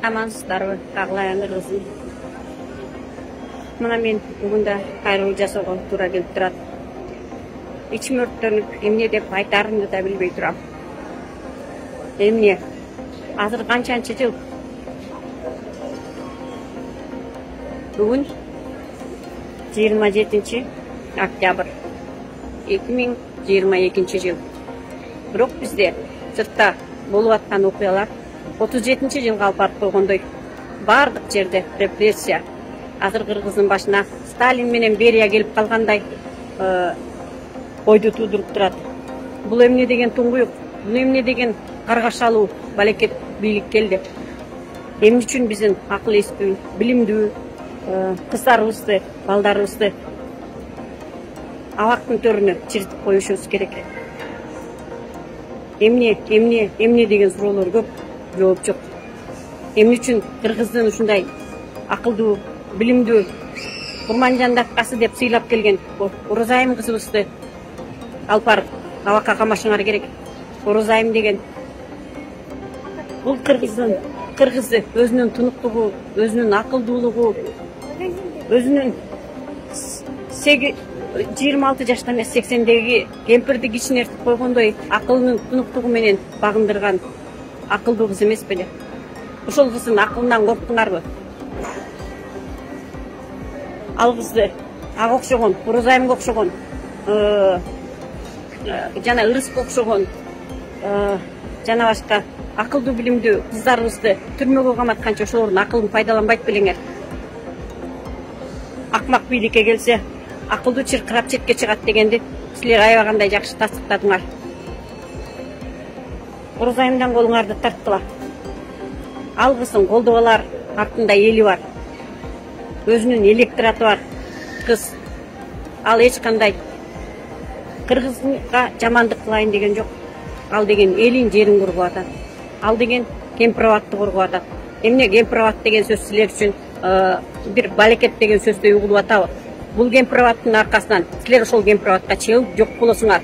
Амансыздарбы, Ағылайын кызым. Мына мен бүгүндө кайрылуу жасоого туура келип турат. Ичим өрттөнүп, эмне деп айтаарымды да билбей турам. Эмне? Азыр канчанчы жыл? Бүгүн 27 октябрь 2022 жыл. Бирок бизде сыртта болуп аткан окуялар 37 жылга алып барып койгондой. Бардык жерде репрессия. Азыр Кыргыздын башына Сталин менен Берия келип калгандай ойду туудуруп турат. Бул эмне деген туңгуюк? Бул эмне деген каргашалуу балекет бийлик келди? Эмне үчүн биздин акыл эстүү, билимдүү кыздарыбызды, балдарыбызды абактын төрүнө чиритип коюшубуз керек? Эмне деген суроолор көп, жооп жок. Эмне үчүн Кыргыздын ушундай акылдуу, билимдүү Курманжан даккасы деп сыйлап келген Оразайым кызыбызды алып барып абакка камашыңар керек? Оразайым деген бул Кыргызды өзүнүн тунуктугу, өзүнүн акылдуулугу, өзүнүн 26 жашта эмес 80деги кемпирди кичинертип койгондой акылынын тунуктугу менен багындырган акылдуу кыз эмес беле? Ошол кыздын акылынан корктуңарбы? Ал кызды ага окшогон, Оразайымга окшогон, жана Ырыска окшогон, жана башка акылдуу билимдүү кыздарыбызды түрмөгө каматканча ошолордун акылын пайдаланбайт белеңер? Акмак бийликке келсе, акылдуу чыркырап четке чыгат дегенди силер аябагандай жакшы тастыктадыңар. Оразайымдан колуңарды тарткыла. Ал кыздын колдоп алар артында эли бар. Өзүнүн электораты бар кыз. Ал эч кандай Кыргызга жамандык кылайын деген жок. Ал деген элин жерин коргоп атат. Ал деген кемпирабадты коргоп атат. Эмне кемпирабад деген сөз силер үчүн бир балекет деген сөздөй угулуп атабы? Бул кемпирабадтын аркасынан силер ошол кемпирабадка чыгып жок болосуңар.